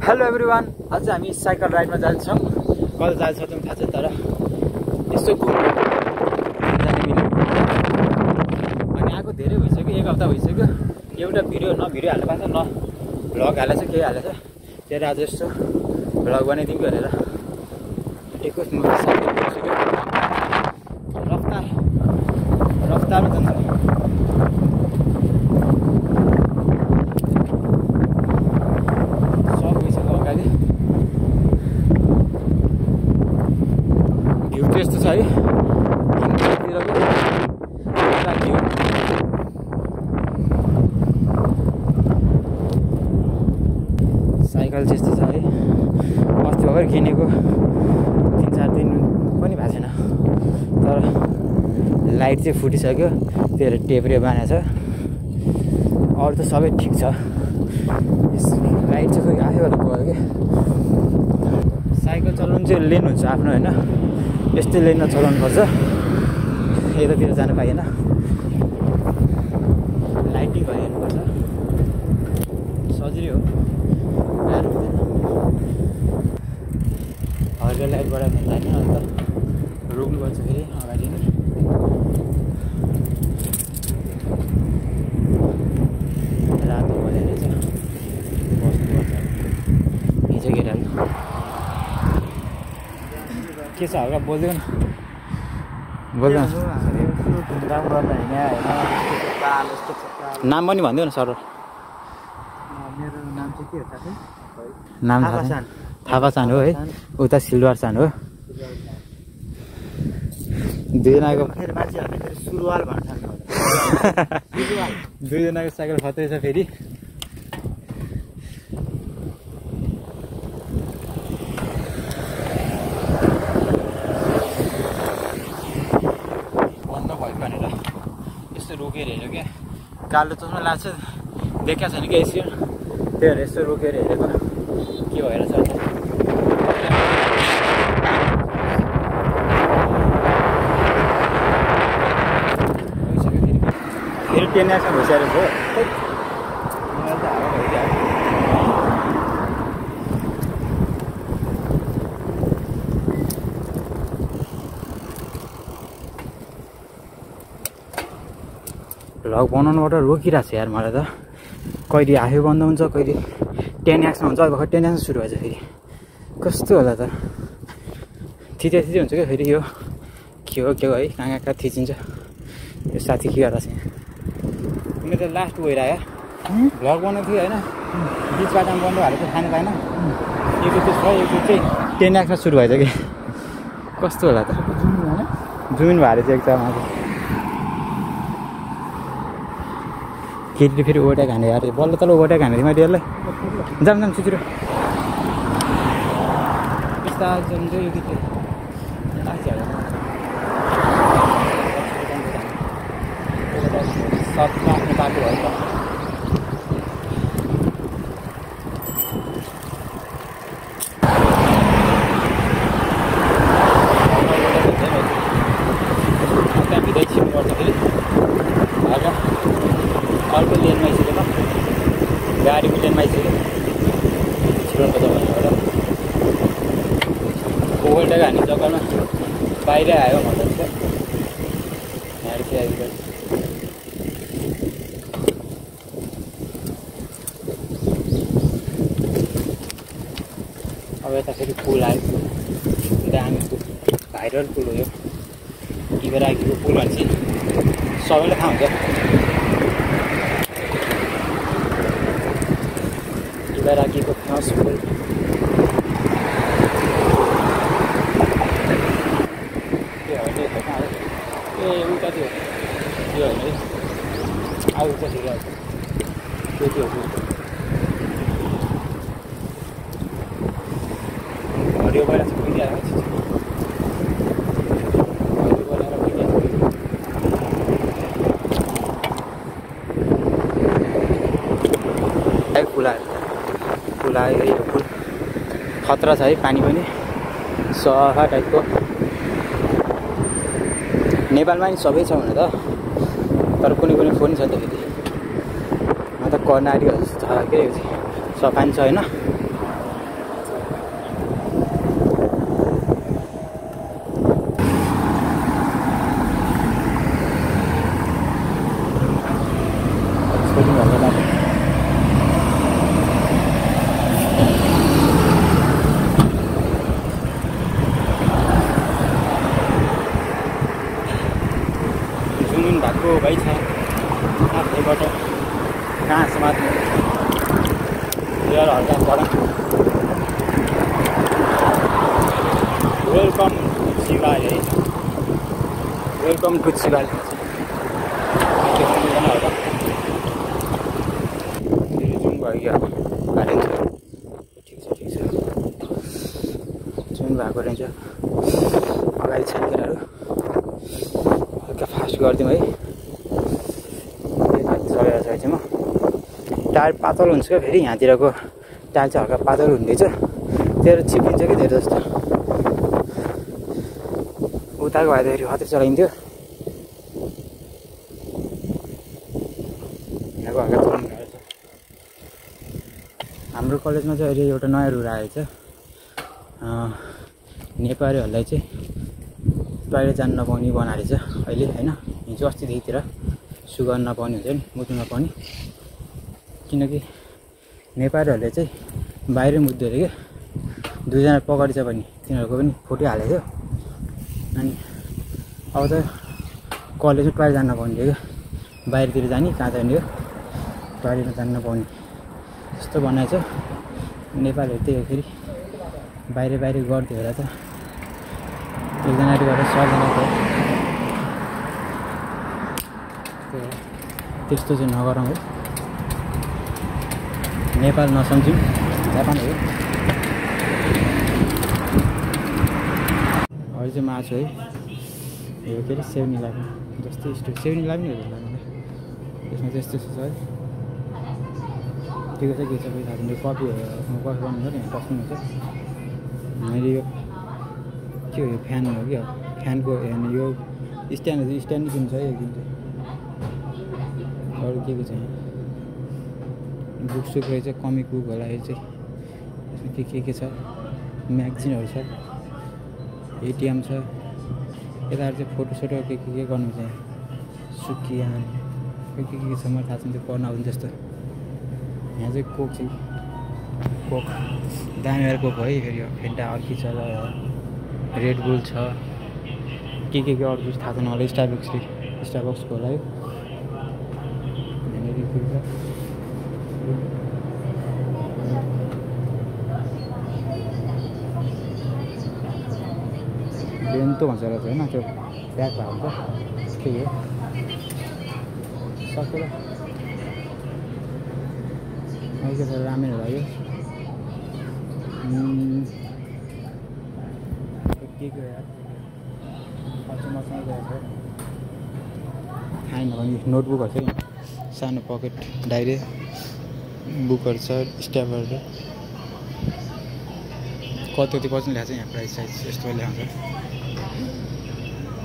Hello everyone, आज हामी cycle राइडमा जान्छौँ। कहिले जान्छौँ थाहा छैन, तर यसो घुम्नु जाने मिल्यो। अनि आएको धेरै भइसक्यो, एक हप्ता भइसक्यो। एउटा भिडियो हाल्नु पाएको छ, न भ्लग हालेछ, केही हालेछ। त्यही आज यस्तो भ्लग बनाइदिउँ भनेर आँटेको म। साइकल बसिसक्यो, रफ्तारमा जान्छ। यस्तो छ है साइकल त्यस्तो छ है। अस्ति भर्खर किनेको 3-4 दिन पनि भएको छैन, तर लाइट चाहिँ फुटिसक्यो, त्यही टेप्रे बानेको छ। अरू त सबै ठिक छ, लाइट चाहिँ खोइ आफैबाट गयो कि। साइकल चलाउनु चाहिँ लेन हुन्छ आफ्नो होइन, यस्तै लेनमा चलाउनु पर्छ, यतातिर जानु पाइएन। लाइटिङ भयो हेर्नुपर्छ, सजिलो हो, गाह्रो हुँदैन। हल्का लाइटबाट जाने, अन्त रोक्नुपर्छ फेरि अगाडि नै। रातो भयो रहेछ, बस्नुपर्छ। हिजो केटाहरू के छ, हल्का बोल्दै न, बोल्दै नाम पनि भनिदेऊ न सर। मेरो नाम चाहिँ के हो थाहा? नाम थापासान हो है, उता सिल्वारसान हो। दुईजनाको मान्छेहरूले फेरि सुरुवाल भन्न थाल्नु। दुईजनाको साइकल खतरै छ फेरि। रोकेर हेऱ्यो क्या, कालो चस्मा लाग्छ, देखा छैन क्या यसो। त्यही भएर यसो रोकेर हेरेको के भएर छ। फेरि 10 एक्समा भइसकेको हो। भ्लग बनाउनुबाट रोकिरहेको छ यार मलाई त। कहिले आफै बन्द हुन्छ, कहिले 10 एक्समा हुन्छ। अब भर्खर 10 एक्समा सुरु भएछ फेरि, कस्तो होला त। थिचै हुन्छ क्या फेरि। यो के हो है, कहाँ थिचिन्छ। यो साथी के गर्दा छ यहाँ? तिमीले त लास्ट गइरह्यो भ्लग बनाएको थियो होइन, बिच बाटोमा बन्द भएको चाहिँ खानु पाएन। यो चाहिँ छ, यो चाहिँ 10 एक्समा सुरु भएछ कि। कस्तो होला त, जुमिन भएको रहेछ एकदम। अब केटीले फेरि ओभरटेक हाने यार, बल्ल तल ओभरटेक हाने थिएँ मैले यसलाई। जाम छिटो बिस्तारै जान्छ यो केटी। सबै आफ्नो बाटो भयो त। भित्रै छिर्नुपर्छ फेरि, अर्को लेनमा आइसक्यो त, गाडीको लेनमा आइसक्यो। छिर्नुपर्छ भनेर ओभरटेक हाने जग्गामा बाहिर आयो भन्दा चाहिँ यहाँ चाहिँ आइपुग्यो। अब यता फेरि पुल आयो, दामी पुल, भाइरल पुल हो यो। इबराकीको पुल भन्छ, सबैलाई थाहा हुन्छ। इबराकीको फेमस पुल। ए उता त्यो त्यो होइन है, अब उता ठिकै आउँछ त्यो त्यो हो। हरियो पहिला चाहिँ पुगिहाल्यो, पुल आयो। यो पुल खतरा छ है, पानी पनि सफा टाइपको। नेपालमा नि सबै छ भने त, तर कुनै फोन छ नि त फेरि। कर्णालीहरू छ के सफा नि छ होइन। वेलकम सिगाल है वेलकम टु सिगाल जुन भयो अब काटिन्छ ठिक छ जुन भएको रहेछ अगाडि छैन केटाहरू हल्का फास्ट गरिदिउँ है चलेर छ म टायर पातल हुन्छ क्या फेरि यहाँतिरको टायर चाहिँ हल्का पातल हुँदैछ तेरो चिप्लिन्छ कि धेरै जस्तो उताको भए त फेरि खतरै चलाइन्थ्यो यहाँको हल्का चलाउनु गाह्रो छ हाम्रो कलेजमा चाहिँ अहिले एउटा नयाँ रुल आएको छ नेपालीहरूलाई चाहिँ टोइलेट जानु नपाउने बनाएको छ अहिले होइन हिजो अस्तिदेखितिर सुगर नपाउने हुन्छ नि मुत्नु नपाउने किनकि नेपालीहरूले चाहिँ बाहिरै मुद्दो अरे क्या दुईजना पकडी छ भने तिनीहरूको पनि फोटो हालेको थियो अनि अब त कलेजमा टोइलेट जानु नपाउने थियो क्या बाहिरतिर जाने कहाँ जाने हो टोइलेटमा जानु नपाउने त्यस्तो बनाएछ नेपालीहरू त्यही हो फेरि बाहिर गर्थ्यो होला त एकजनाले गरेर सबजनाको त्यस्तो चाहिँ नगरौँ है नेपाल नसम्झौँ जापान हो अहिले चाहिँ माछु है यो के अरे 7-11 जस्तै स्टोर 7-11 हो यसमा त्यस्तो छ है ठिकै छ के छ पैसा हाल्नु कफी गर्नु हो नि बस्नुहुन्छ मैले यो के हो यो फ्यान हो कि फ्यानको हेर्नु यो स्ट्यान्ड किन्नु छ है किन्छ अरू के छ बुक सुक रहेछ कमिक बुक होला यो चाहिँ यसमा के छ म्यागजिनहरू छ एटिएम छ यताहरू चाहिँ फोटोसोटो के गर्नु चाहिँ सुकियान के छ मलाई थाहा छैन त्यो पढ्न आउँछ जस्तो यहाँ चाहिँ कोक चाहिँ कोक दामीवाला कोक है फेरि फेन्टा अर्की छ रेड बुल छ के अरू चाहिँ थाहा छैन मलाई स्टारबक्सको होला है बेन्तो भन्छ होला होइन त्यो प्याक भएको हुन्छ के हो सकेर अहिले त रामेन लाग्यो के यार मसँग गएको खाएन भने नोटबुकहरू छ नि सानो पकेट डायरी बुकहरू छ स्ट्यापलहरू कति पर्सेन्ट ल्याएको छ यहाँ प्राइस साइज यस्तो ल्याउँछ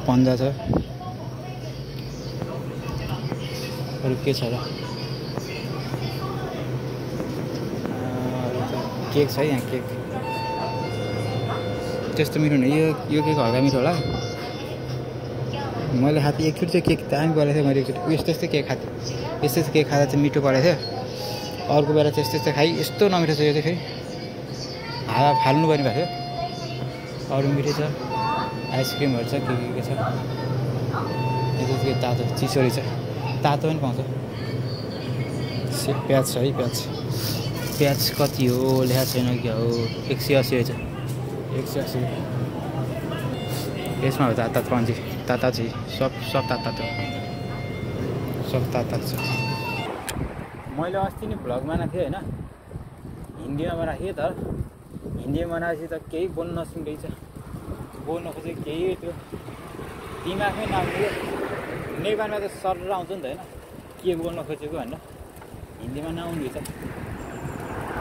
पन्जा छ अरू के छ र केक छ यहाँ केक त्यस्तो मिठो हुने यो केक हल्का मिठो होला मैले खाएको एकचोटि चाहिँ केक दामी परेको थियो मैले एकचोटि यस्तो केक खाएको थिएँ केक खाँदा चाहिँ मिठो परेको थियो अर्को बेला चाहिँ यस्तो खाइ यस्तो नमिठो छ यो चाहिँ फेरि हावा फाल्नु पर्ने भएको थियो अरू मिठो छ आइसक्रिमहरू छ के छ यो चाहिँ तातो चिसो रहेछ तातो पनि पाउँछ प्याज छ है प्याज कति हो लेखा छैन क्या हो 180 रहेछ 180 यसमा हो तात पाउँछ ताता चाहिँ सब तातो सब तातो छ मैले अस्ति नै भ्लगमा बनाएको थिएँ होइन हिन्दीमा बनाएको थिएँ त हिन्दीमा बनाएपछि त केही बोल्नु नसुन्दैछ बोल्नु खोजेको केही त्यो दिमागमै नआउने नेपालमा त सरर आउँछ नि त होइन के बोल्न खोजेको भनेर हिन्दीमा नआउने रहेछ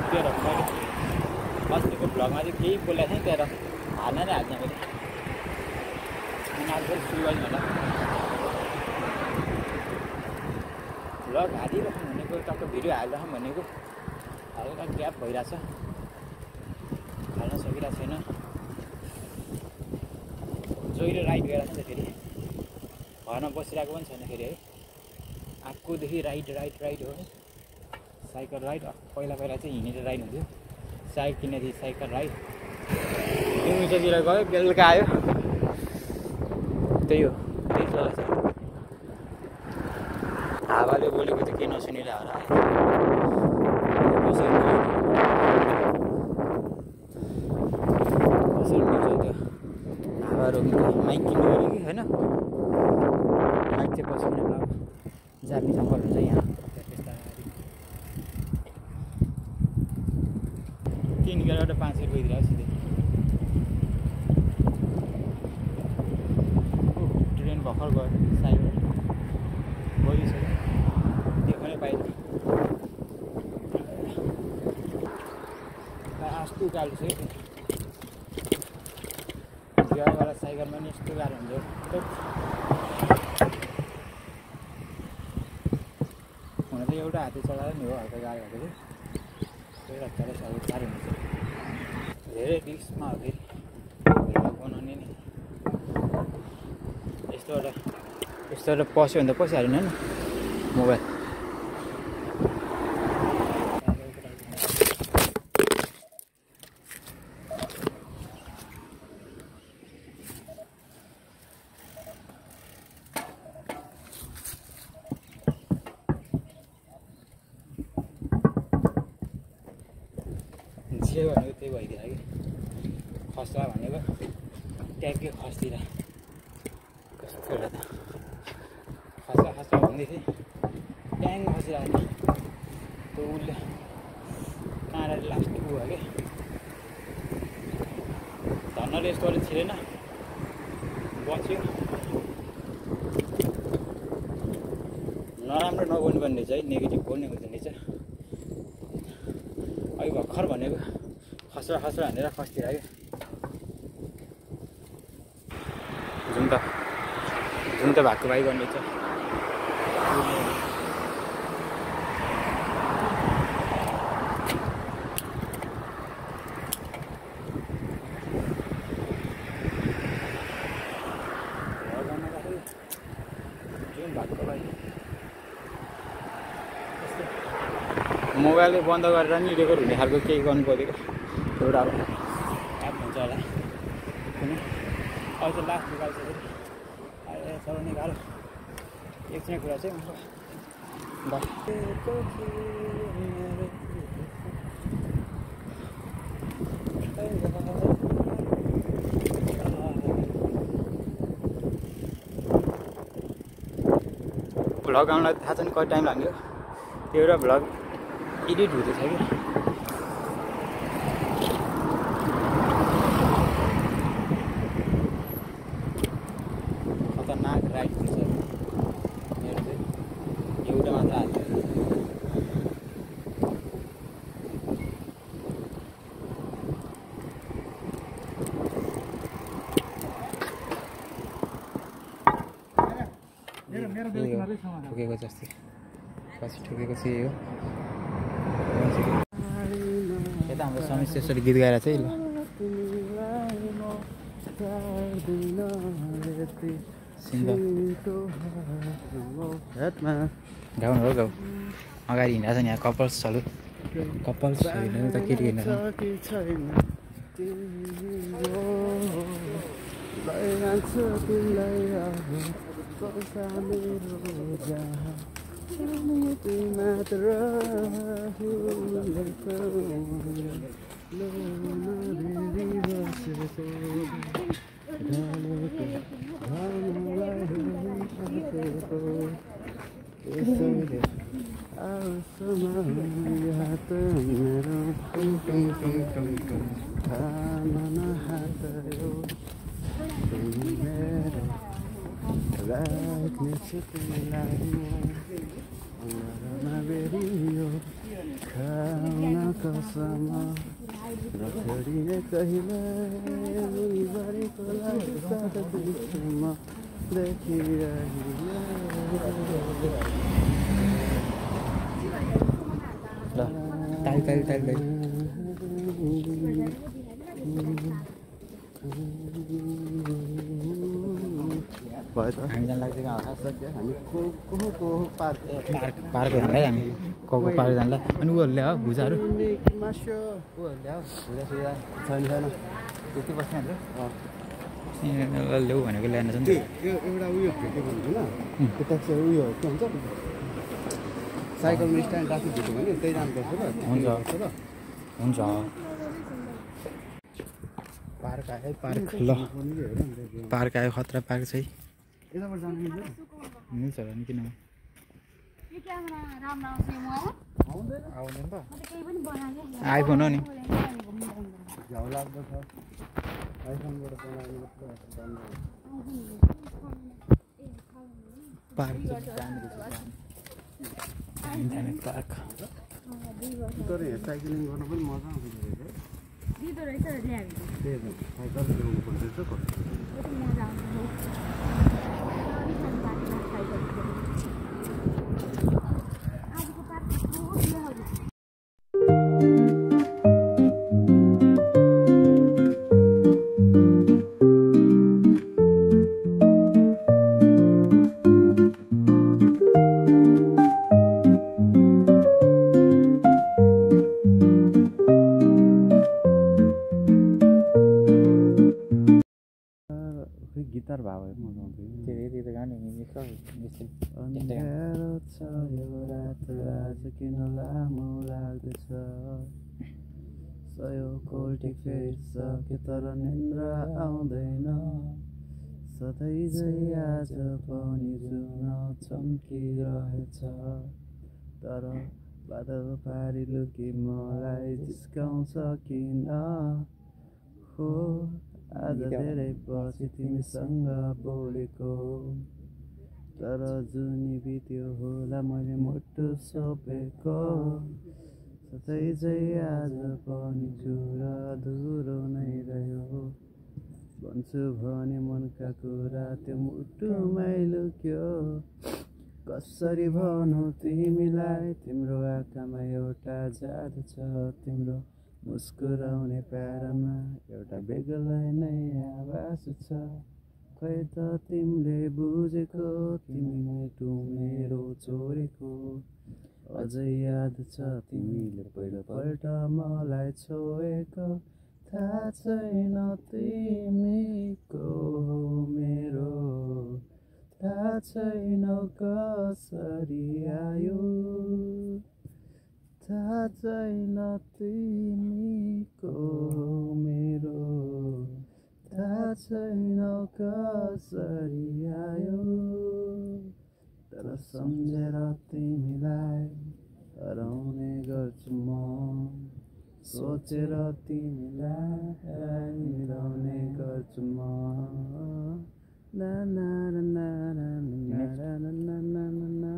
त्यो मैले अस्तिको भ्लगमा चाहिँ केही बोलेको थिएँ त्यहाँ हाल्न नै हाल्थेँ मैले आज सुरु गर्नु होला भ्लग हालिराखौँ भनेको टक्क भिडियो हालिराखौँ भनेको हल्का ग्याप भइरहेछ हाल्न सकिरहेको छैन जोइलो राइड गइरहेको छ नि त फेरि घरमा बसिरहेको पनि छैन फेरि है आएकोदेखि राइड हो साइकल राइड पहिला चाहिँ हिँडेर राइड हुन्थ्यो साइकल किनेदेखि साइकल राइड दिउँसोतिर गयो बेलुका आयो त्यही हो त्यही चल्छ हावाले बोलेको त केही नसुनिरहेको होला जग्गा रोकिन्छ माइक किन्नु पऱ्यो कि होइन माइक चाहिँ पछि किन अब जापानिज अङ्कल हुन्छ यहाँ त्यस्ता 3 किलोमिटर 5 रुपियाँ दिएर सिधै ट्रेन भर्खर गयो साइबर गइसक्यो देख्नै पाइन्छ आस्तो गाडी छ गाडीबाट साइकलमा नि यस्तो गाह्रो हुन्छ हुन त एउटा हातले चलाएर नि हो हल्का गाडीहरू चाहिँ त्यही राख्दा साह्रो गाह्रो हुन्छ धेरै रिस्कमा हो फेरि बनाउने नि यस्तो एउटा पस्यो भने त पसिहाल्यो नि मोबाइल जे भनेको त्यही भइदिएर कि खस्ला भनेको ट्याक्कै खस्तिर कस्तो होला त खस्ला भन्दै थिएँ ट्याङ खसिरहेको त्यो उसले काँडाले लास्ट भयो कि धन्नले यस्तो अलिक छिरेन बच्यो नराम्रो नबोल्नु पर्ने रहेछ है नेगेटिभ बोल्ने हुँदैन रहेछ अघि भर्खर भनेको खस्रा भनेर खस्तिर क्या जुन त भएको भाइ गर्ने छ जुन भएको भाइ मोबाइलले बन्द गरेर नि रेकर्ड हुने खालको केही गर्नु पऱ्यो एउटा एप हुन्छ होला किन अहिले चाहिँ लास्ट निकाल्छ अहिले चलाउने गाह्रो एकछिन कुरा चाहिँ भ्लग आउनलाई थाहा छ नि कति टाइम लाग्यो एउटा भ्लग एडिट हुँदैछ कि खतरनाक राइड हुन्छ मेरो चाहिँ एउटा मात्र हाल्यो ठोकेको जस्तै पछि ठोकेको चाहिँ यही हो यता हाम्रो समीश त्यसरी गीत गाएर चाहिँ ल गाउनु हो गाउँ अगाडि हिँडेको छ नि यहाँ कपल्सहरू हिँड्नु त केटी हिँड्नु ताल हामी जान लाग्छ हामी पार्क हेर्नलाई हामी को पार्क जानलाई अनि उहरूले हो भुजाहरू उहरूले हो भुजा छैन त्यति बस्ने ल्याऊ भनेको ल्याएन छ नि एउटा उयो भेट्यो भने होइन त्यता चाहिँ उयो के भन्छ साइकलमा स्ट्यान्ड राखी भेट्यो भने त्यही जानुपर्छ र हुन्छ पार्क आयो पार्क ल पार्क आयो खतरा पार्क चाहिँ यताबाट जानु मिल्छ मिल्छ होला नि किन यो क्यामेरा राम्रो आउँछ यो मोबाइल आउँदैन त म त केही पनि बनाएको आइफोन हो नि झ्याउ लाग्दो छ आइफोनबाट बनाउनु पार्क जाने पार्क तर यहाँ साइक्लिङ गर्नु पनि मजा आउँछ रहेछ दिदो रहेछ ल्याएको त्यही त साइकल ल्याउनु पर्छ कस्तो कति मजा आउँछ आजको पार्क कस्तो बिहाहरू गिटार भाव मजा आउँथ्यो त्यो त गाने अँध्यारो छ यो रात आज किन लामो लाग्दछ सय कोल्टी फेरिसके तर निन्द्रा आउँदैन सधैँ झै आज पनि जुन चम्किरहेछ तर बादल पारी लुकी मलाई जिस्काउँछ किन हो आज धेरै पछि तिमीसँग बोलेको तर जुनी बित्यो होला मैले मुटु सोपेको सधैँ चाहिँ आज पनि कुरा अधुरो नै रह्यो भन्छु भने मनका कुरा त्यो मुटुमै लुक्यो कसरी भनौँ तिमीलाई तिम्रो आँखामा एउटा जादु छ तिम्रो मुस्कुराउने प्यारमा एउटा बेग्लै नै आवाज छ खै त तिमीले बुझेको तिमी मुटु मेरो चोरेको अझै याद छ तिमीले पहिलोपल्ट मलाई छोएको थाहा छैन तिमीको मेरो थाहा छैन कसरी आयो थाहा छैन तिमीको मेरो थाहा छैन कसरी आयो तर सम्झेर तिमीलाई हराउने गर्छु म सोचेर तिमीलाई मिलाउने गर्छु म ना ना ना ना ना ना ना ना ना ना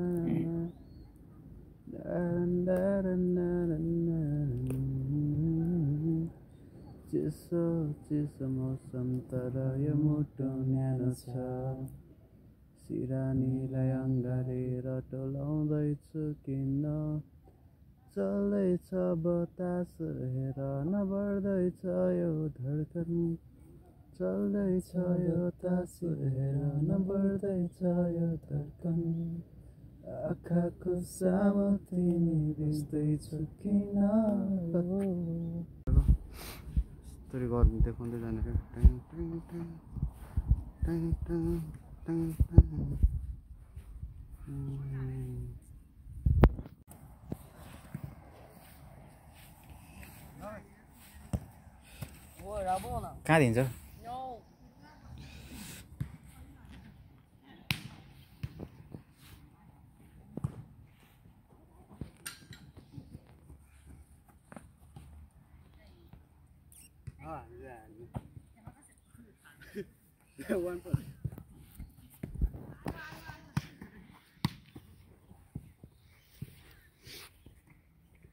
चिसो चिसो मौसम तर यो मुटु न्यानो छ सिरानीलाई अँगालेर टोलाउँदैछु किन चल्दैछ बतास हेर नबढ्दैछ यो धड्कन चल्दैछ यो तास हेर नबढ्दैछ यो धड्कन आँखाको सामु तिमी बिस्दैछु किन यसरी गर्नु देखाउँदै जाने क्या कहाँ दिन्छ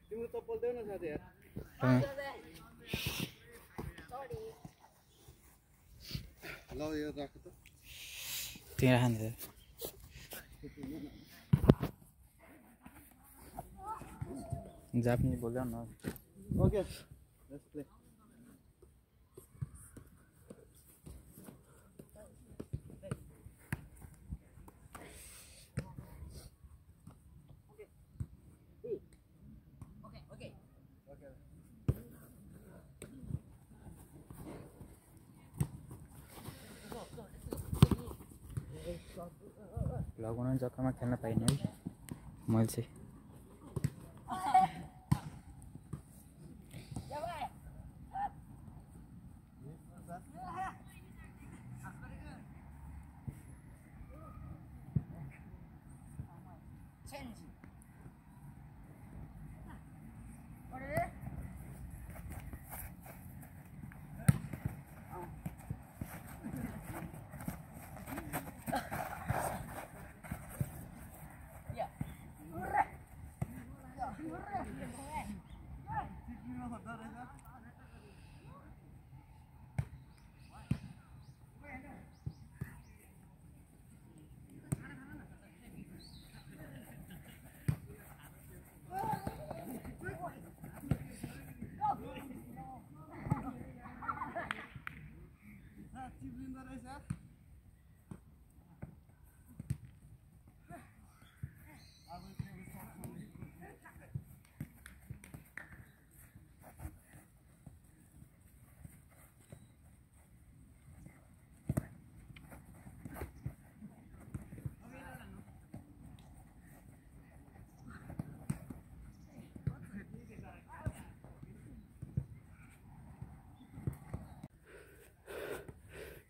तिम्रो चप्पल देऊ न साथी ल यो राख त त्यहाँ राख्ने जापानिज बोल्दा न ओके लेट्स प्ले लगाउनु जग्गामा खेल्न पाइने है मैले चाहिँ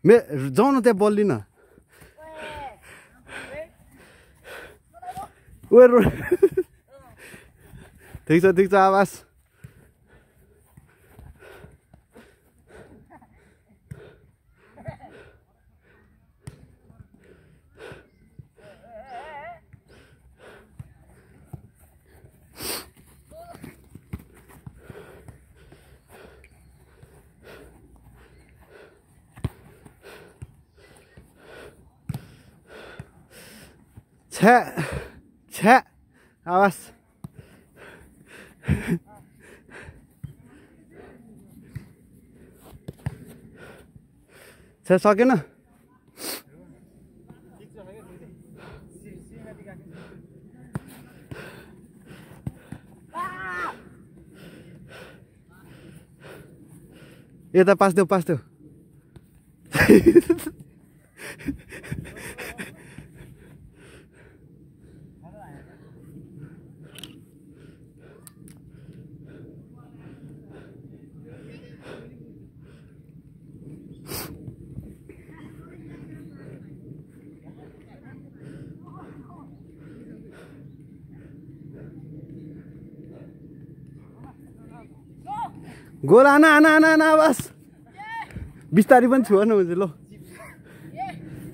जाउँ न त्यहाँ बल्लिन ठिक छ आवाज छ्या आवाज छ्या सकेन यता पास देऊ गोल आना बस बिस्तारी पनि छुनु हुन्छ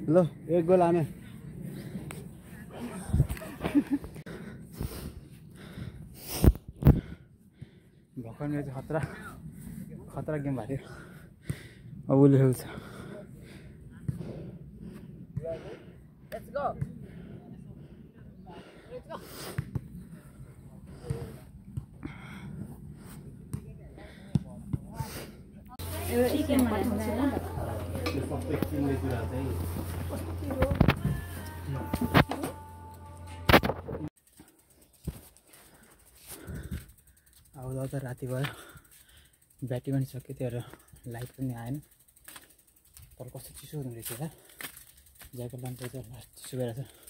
ल एक गोल आने भर्खर मेरो खतरा गेम भएको थियो अब उसले खेल्छ अब त राति भयो ब्याट्री पनि सक्यो त्यो र लाइट पनि आएन तर कस्तो चिसो हुँदो रहेछ त ज्याकेट लानु पर्छ चिसो भइरहेछ